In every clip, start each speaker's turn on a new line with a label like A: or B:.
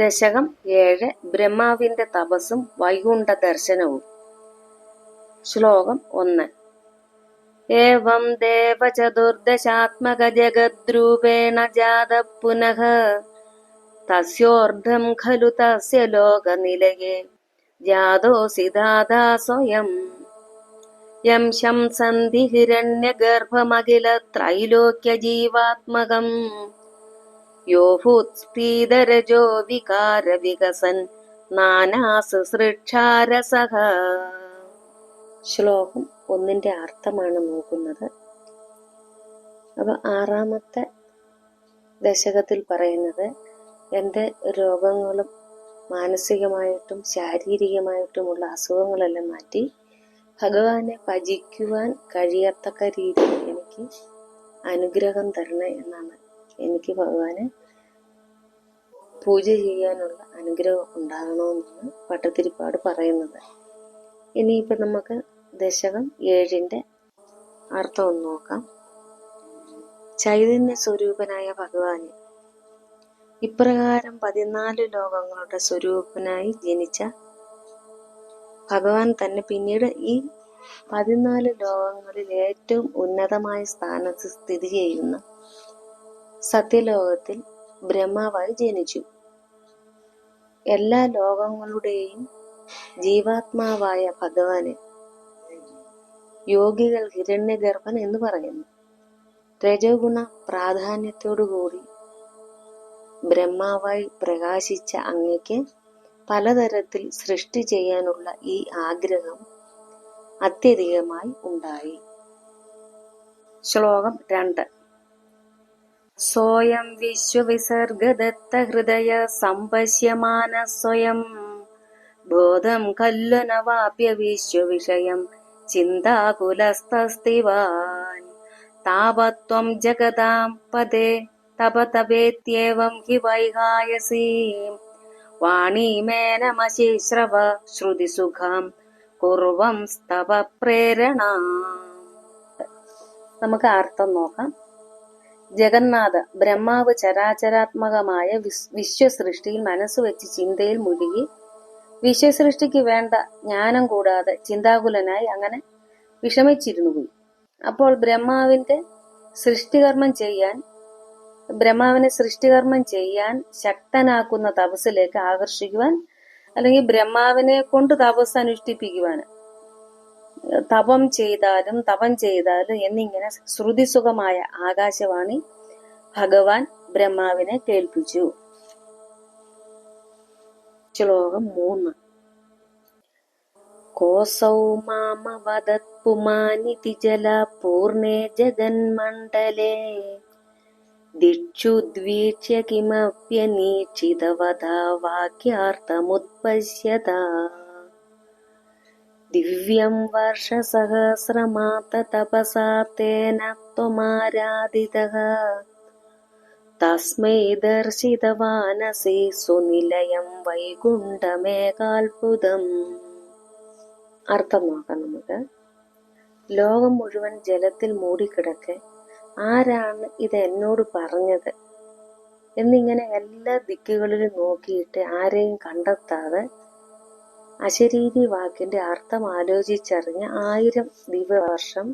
A: ദശകം 7 ബ്രഹ്മാവിന്റെ തപസ്സും വൈകുണ്ഠ ദർശനവും. ശ്ലോകം 1. ഏവം ദേവചതുർദശാത്മക ജഗദ്രൂപേണ ജാത പുനഃ തസ്യോർദ്ധം ഖലു തസ്യ ലോകനിലയേ ജാതോസി ദാതാ സ്വയം യം ശംസന്തി ഹിരണ്യഗർഭമഖില ത്രൈലോക്യ ജീവാത്മകം യോ ഭൂത്സ്ഫീതരജോ വികാര വികസൻ നാനാസൃക്ഷാരസഃ. ശ്ലോകം 1 അർത്ഥമാണ് നോക്കുന്നത്. അപ്പൊ 6-ാമത്തെ ദശകത്തിൽ പറയുന്നത് എൻ്റെ രോഗങ്ങളും മാനസികമായിട്ടും ശാരീരികമായിട്ടുമുള്ള അസുഖങ്ങളെല്ലാം മാറ്റി ഭഗവാനെ ഭജിക്കുവാൻ കഴിയത്തക്ക രീതിയിൽ എനിക്ക് അനുഗ്രഹം തരണേ എന്നാണ്. എനിക്ക് ഭഗവാനെ പൂജ ചെയ്യാനുള്ള അനുഗ്രഹം ഉണ്ടാകണമെന്നാണ് പട്ടത്തിരിപ്പാട് പറയുന്നത്. ഇനിയിപ്പോൾ നമുക്ക് ദശകം 7 അർത്ഥം ഒന്ന് നോക്കാം. ചൈതന്യ സ്വരൂപനായ ഭഗവാന് ഇപ്രകാരം 14 ലോകങ്ങളുടെ സ്വരൂപനായി ജനിച്ച ഭഗവാൻ തന്നെ പിന്നീട് ഈ 14 ലോകങ്ങളിൽ ഏറ്റവും ഉന്നതമായ സ്ഥാനത്ത് സ്ഥിതി ചെയ്യുന്ന സത്യലോകത്തിൽ ബ്രഹ്മാവായി ജനിച്ചു. എല്ലാ ലോകങ്ങളുടെയും ജീവാത്മാവായ ഭഗവാനെ യോഗികൾ ഹിരണ്യഗർഭൻ എന്ന് പറയുന്നു. രജോഗുണ പ്രാധാന്യത്തോടുകൂടി ബ്രഹ്മാവായി പ്രകാശിച്ച അങ്ങയ്ക്ക് പലതരത്തിൽ സൃഷ്ടി ചെയ്യാനുള്ള ഈ ആഗ്രഹം അത്യധികമായി ഉണ്ടായി. ശ്ലോകം 2. സോയം വിശ്വവിസർഗദത്ത ഹൃദയ സംപശ്യമാന സ്വയം ബോധം ഖല്ലു ന വാപ്യ വിശ്വവിഷയം ചിന്താകുലസ്തസ്തിവാൻ താപത്വം ജഗതാം പദേ തപതപേത്യേവം ഹി വൈഹായസീ വാണീമേനമശിശ്രവ ശ്രുതിസുഖം കുർവം സ്തവ പ്രേരണ. നമുക്ക് അർത്ഥം നോക്കാം. ജഗന്നാഥ ബ്രഹ്മാവ് ചരാചരാത്മകമായ വിശ്വസൃഷ്ടിയിൽ മനസ്സുവെച്ച് ചിന്തയിൽ മുഴുകി വിശ്വസൃഷ്ടിക്ക് വേണ്ട ജ്ഞാനം കൂടാതെ ചിന്താകുലനായി അങ്ങനെ വിഷമിച്ചിരുന്നു പോയി. അപ്പോൾ ബ്രഹ്മാവിനെ സൃഷ്ടികർമ്മം ചെയ്യാൻ ശക്തനാക്കുന്ന തപസ്സിലേക്ക് ആകർഷിക്കുവാൻ, അല്ലെങ്കിൽ ബ്രഹ്മാവിനെ കൊണ്ട് തപസ് അനുഷ്ഠിപ്പിക്കുവാൻ, തപം ചെയ്താലും എന്നിങ്ങനെ ശ്രുതിസുഖമായ ആകാശവാണി ഭഗവാൻ ബ്രഹ്മാവിനെ കേൾപ്പിച്ചു. ശ്ലോകം 3. കോസൗ മാമവദത് പുമാനിതി ജല പൂർണേ ജഗന്മണ്ഡലേ ദിക്ഷുദ്വീക്ഷ്യ കിമപ്യനീക്ഷിതവദ വാക്യാർത്ഥമുത്പശ്യത ദിവ്യം വർഷസഹസ്രമാത തപസാ തേന ത്വമാരാധിതഃ തസ്മൈ ദർശിതവാനസി സുനിലയം വൈകുണ്ഠമേകാത്ഭുതം. അർത്ഥം നോക്കാം നമുക്ക്. ലോകം മുഴുവൻ ജലത്തിൽ മൂടിക്കിടക്കെ ആരാണ് ഇത് എന്നോട് പറഞ്ഞത് എന്നിങ്ങനെ എല്ലാ ദിക്കുകളിലും നോക്കിയിട്ട് ആരെയും കണ്ടെത്താതെ അശരീരി വാക്കിന്റെ അർത്ഥം ആലോചിച്ചറിഞ്ഞ് 1000 ദിവ്യവർഷം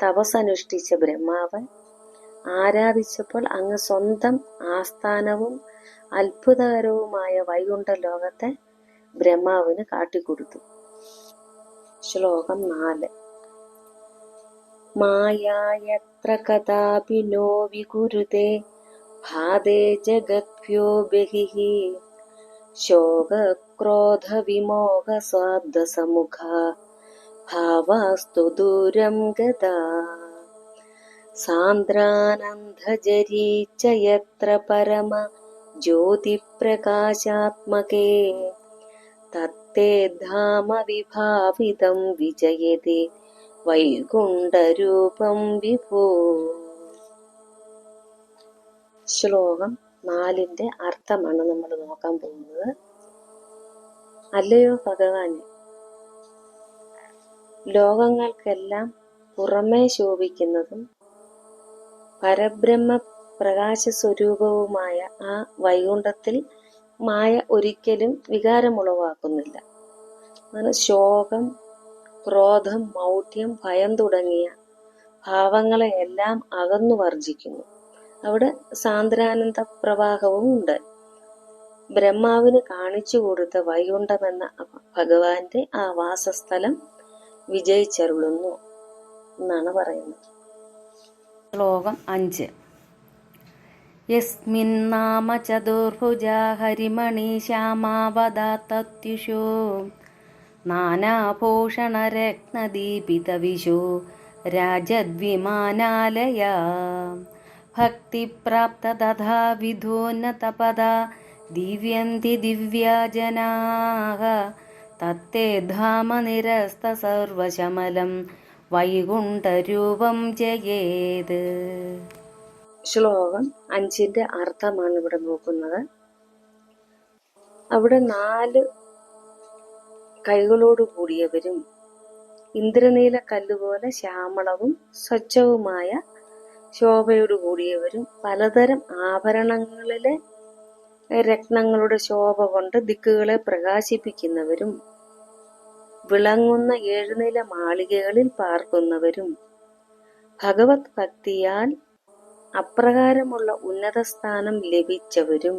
A: തപസ്സനുഷ്ഠിച്ച ബ്രഹ്മാവ് ആരാധിച്ചപ്പോൾ അങ്ങ് സ്വന്തം ആസ്ഥാനവും അത്ഭുതകരവുമായ വൈകുണ്ഠ ലോകത്തെ ബ്രഹ്മാവിന് കാട്ടിക്കൊടുത്തു. ശ്ലോകം 4. മായായത്ര കഥാപി നോ വികുരുതേ ഭാതേ ജഗദ്ഭ്യോ ബഹിഃ ശോകക്രോധ വിമോഹ സ്വാബ്ദസമുഖ ഭാവാസ്തു ദൂരം ഗതാ സാന്ദ്രാനന്ദജരീച്ച യത്ര പരമ ജ്യോതിപ്രകാശാത്മകേ തത്തേ ധാമ വിഭാവിതം വിജയതേ വൈകുണ്ഠരൂപം വിഭോ. ശ്ലോകം 4 അർത്ഥമാണ് നമ്മൾ നോക്കാൻ പോകുന്നത്. അല്ലയോ ഭഗവാനെ, ലോകങ്ങൾക്കെല്ലാം പുറമേ ശോഭിക്കുന്നതും പരബ്രഹ്മ പ്രകാശ സ്വരൂപവുമായ ആ വൈകുണ്ഠത്തിൽ മായ ഒരിക്കലും വികാരമുളവാക്കുന്നില്ല. അങ്ങനെ ശോകം, ക്രോധം, മൗഢ്യം, ഭയം തുടങ്ങിയ ഭാവങ്ങളെയെല്ലാം അകന്നു വർജിക്കുന്നു. അവിടെ സാന്ദ്രാനന്ദ പ്രവാഹവും ഉണ്ട്. ബ്രഹ്മാവിന് കാണിച്ചു കൊടുത്ത വൈകുണ്ഠമെന്ന ഭഗവാന്റെ ആ വാസസ്ഥലം വിജയിച്ചരുളുന്നു എന്നാണ് പറയുന്നത്.
B: ശ്ലോകം 5. യസ്മിന്നാമ ചതുർഭുജാ ഹരിമണി ശ്യാമാവതാത്തത്യുഷോ നാനാഭൂഷണരത്നദീപിതവിശോ രാജദ്വിമാനാലയാ ഭക്തിപ്രാപ്ത തഥാ വിധോന്നതപദാ ദിവ്യന്തി ദിവ്യാജനാഃ തത്തേ ധാമ നിരസ്ത സർവശമലം വൈകുണ്ഠരൂപം ജയേത്.
A: ശ്ലോകം 5 അർത്ഥമാണ് ഇവിടെ നോക്കുന്നത്. അവിടെ 4 കൈകളോട് കൂടിയവരും ഇന്ദ്രനീല കല്ലുപോലെ ശ്യാമളവും സ്വച്ഛവുമായ ശോഭയോട് കൂടിയവരും പലതരം ആഭരണങ്ങളിലെ രത്നങ്ങളുടെ ശോഭ കൊണ്ട് ദിക്കുകളെ പ്രകാശിപ്പിക്കുന്നവരും വിളങ്ങുന്ന 7 നില മാളികകളിൽ പാർക്കുന്നവരും ഭഗവത് ഭക്തിയാൽ അപ്രകാരമുള്ള ഉന്നത സ്ഥാനം ലഭിച്ചവരും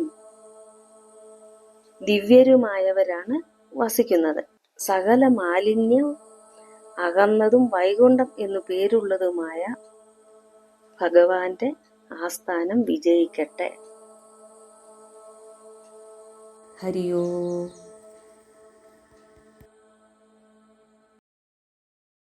A: ദിവ്യരുമായവരാണ് വസിക്കുന്നത്. സകല മാലിന്യം അകന്നതും വൈകുണ്ഠം എന്നു പേരുള്ളതുമായ ഭഗവാന്റെ ആസ്ഥാനം വിജയിക്കട്ടെ.
B: ഹരിയോ.